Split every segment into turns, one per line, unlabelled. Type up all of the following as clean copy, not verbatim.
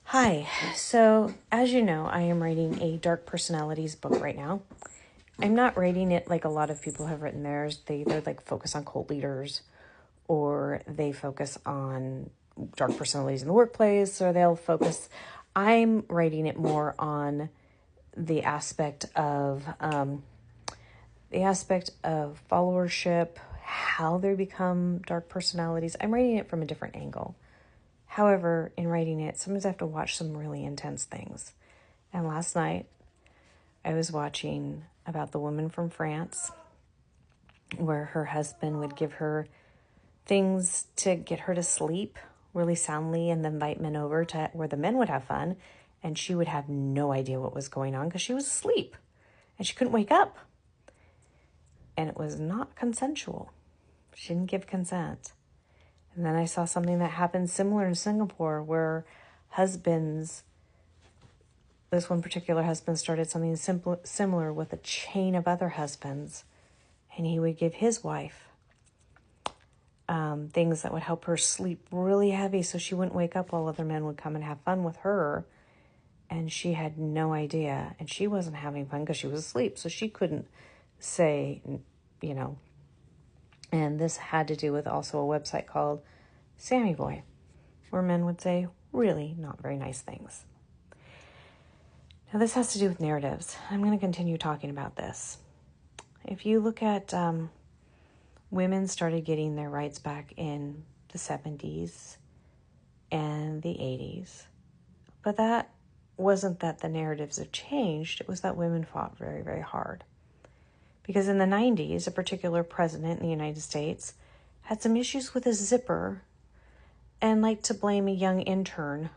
Hi. So, as you know, I am writing a Dark Personalities book right now. I'm not writing it like a lot of people have written theirs. They either like focus on cult leaders or they focus on dark personalities in the workplace or they'll focus. I'm writing it more on the aspect of followership, how they become dark personalities. I'm writing it from a different angle. However, in writing it, sometimes I have to watch some really intense things. And last night, I was watching about the woman from France where her husband would give her things to get her to sleep really soundly and then invite men over to where the men would have fun. And she would have no idea what was going on because she was asleep and she couldn't wake up. And it was not consensual. She didn't give consent. And then I saw something that happened similar in Singapore where this one particular husband started something similar with a chain of other husbands. And he would give his wife things that would help her sleep really heavy so she wouldn't wake up while other men would come and have fun with her. And she had no idea. And she wasn't having fun because she was asleep. So she couldn't say, And this had to do with also a website called Sammy Boy, where men would say really not very nice things. Now, this has to do with narratives. I'm going to continue talking about this. If you look at women started getting their rights back in the 70s and the 80s, but that wasn't that the narratives have changed. It was that women fought very, very hard. Because in the 90s, a particular president in the United States had some issues with his zipper and liked to blame a young intern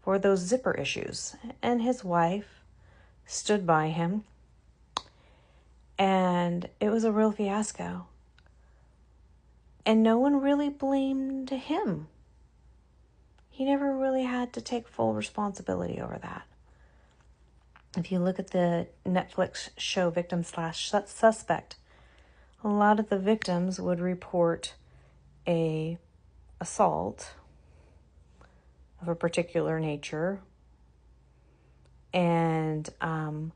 for those zipper issues. And his wife stood by him. And it was a real fiasco. And no one really blamed him. He never really had to take full responsibility over that. If you look at the Netflix show Victim/Suspect, a lot of the victims would report a assault of a particular nature, and then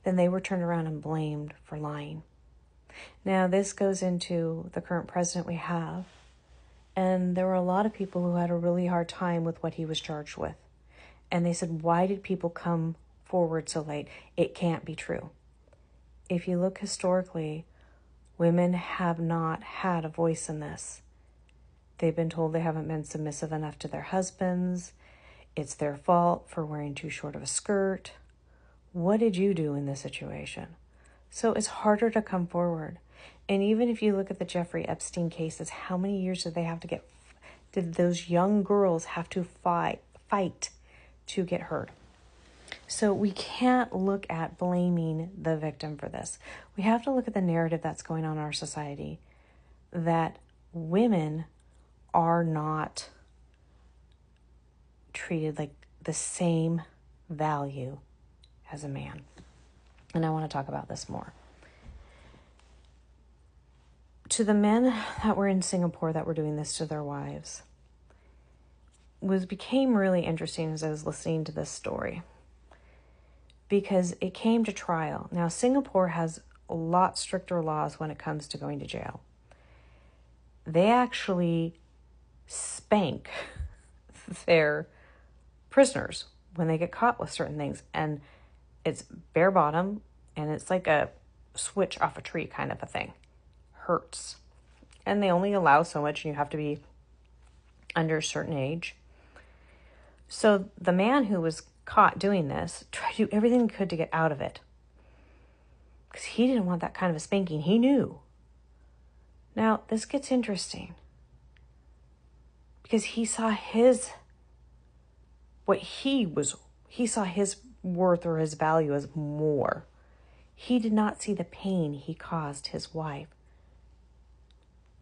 they were turned around and blamed for lying. Now, this goes into the current president we have, and there were a lot of people who had a really hard time with what he was charged with. And they said, why did people come forward so late? It can't be true. If you look historically, women have not had a voice in this. They've been told they haven't been submissive enough to their husbands. It's their fault for wearing too short of a skirt. What did you do in this situation? So it's harder to come forward. And even if you look at the Jeffrey Epstein cases, how many years did those young girls have to fight to get heard? So we can't look at blaming the victim for this. We have to look at the narrative that's going on in our society, that women are not treated like the same value as a man. And I want to talk about this more. To the men that were in Singapore that were doing this to their wives, became really interesting as I was listening to this story, because it came to trial. Now, Singapore has a lot stricter laws when it comes to going to jail. They actually spank their prisoners when they get caught with certain things. And it's bare bottom, and it's like a switch off a tree kind of a thing. Hurts. And they only allow so much, and you have to be under a certain age. So the man who was caught doing this tried to do everything he could to get out of it, because he didn't want that kind of a spanking. He knew. Now, this gets interesting, because he saw his worth or his value as more. He did not see the pain he caused his wife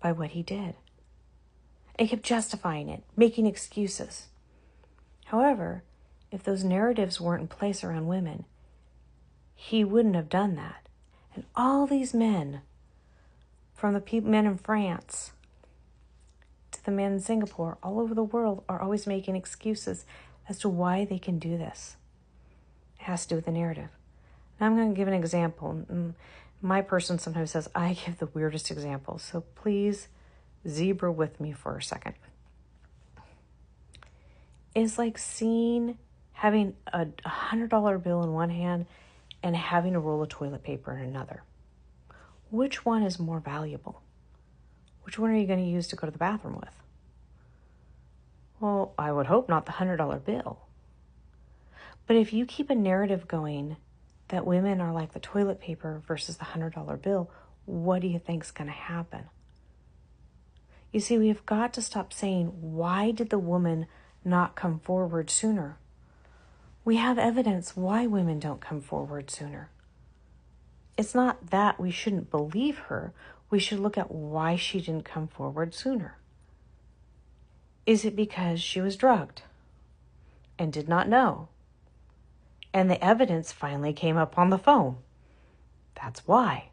by what he did. And he kept justifying it, making excuses. However, if those narratives weren't in place around women, he wouldn't have done that. And all these men, from the men in France to the men in Singapore, all over the world, are always making excuses. as to why they can do this. It has to do with the narrative. Now I'm going to give an example. My person sometimes says I give the weirdest examples, so please zebra with me for a second. It's like having a $100 bill in one hand and having a roll of toilet paper in another. Which one is more valuable? Which one are you going to use to go to the bathroom with? Well, I would hope not the $100 bill. But if you keep a narrative going that women are like the toilet paper versus the $100 bill, what do you think's going to happen? You see, we've got to stop saying, why did the woman not come forward sooner? We have evidence why women don't come forward sooner. It's not that we shouldn't believe her. We should look at why she didn't come forward sooner. Is it because she was drugged and did not know? And the evidence finally came up on the phone. That's why.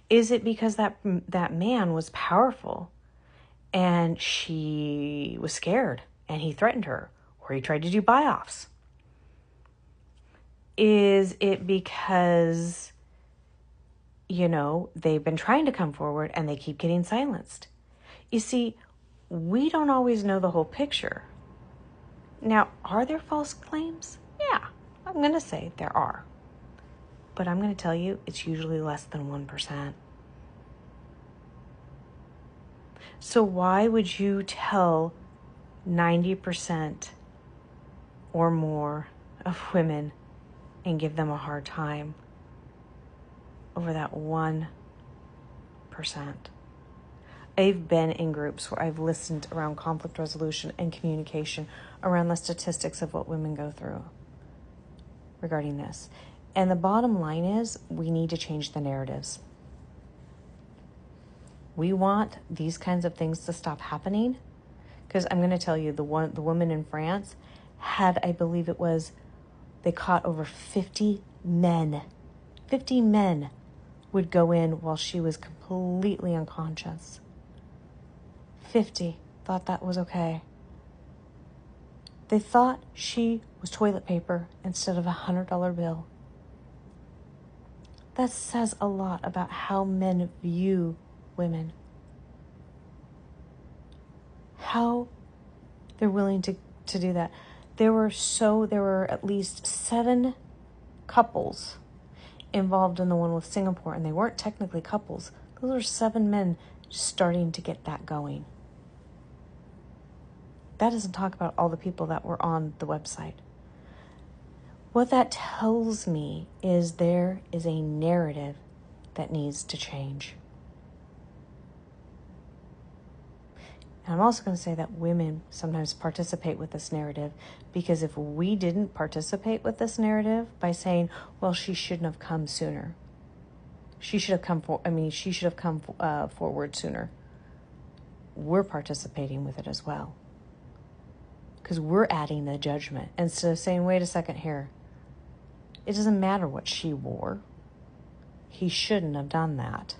Is it because that man was powerful and she was scared and he threatened her, or he tried to do buy-offs? Is it because, they've been trying to come forward and they keep getting silenced? You see, we don't always know the whole picture. Now, are there false claims? Yeah, I'm going to say there are. But I'm going to tell you, it's usually less than 1%. So why would you tell 90% or more of women and give them a hard time over that 1%? I've been in groups where I've listened around conflict resolution and communication around the statistics of what women go through regarding this. And the bottom line is, we need to change the narratives. We want these kinds of things to stop happening, because I'm going to tell you, the woman in France had, I believe it was, they caught over 50 men. 50 men would go in while she was completely unconscious. 50 thought that was okay. They thought she was toilet paper instead of a $100 bill. That says a lot about how men view women. How they're willing to do that. There were at least 7 couples involved in the one with Singapore, and they weren't technically couples. Those were 7 men starting to get that going. That doesn't talk about all the people that were on the website. What that tells me is there is a narrative that needs to change. And I'm also going to say that women sometimes participate with this narrative, because if we didn't participate with this narrative by saying, well, she shouldn't have come sooner. She should have come forward sooner. We're participating with it as well, because we're adding the judgment instead of saying, wait a second here. It doesn't matter what she wore. He shouldn't have done that.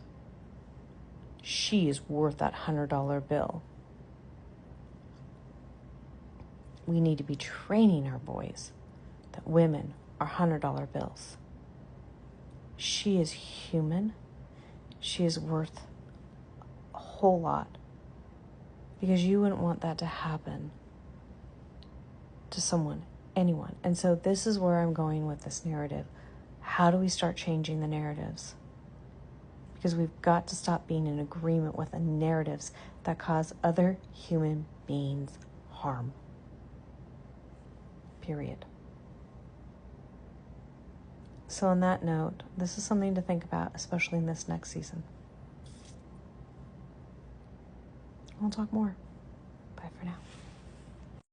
She is worth that $100 bill. We need to be training our boys that women are $100 bills. She is human. She is worth a whole lot, because you wouldn't want that to happen to someone, anyone. And so this is where I'm going with this narrative. How do we start changing the narratives? Because we've got to stop being in agreement with the narratives that cause other human beings harm. Period. So on that note, this is something to think about, especially in this next season. We'll talk more. Bye for now.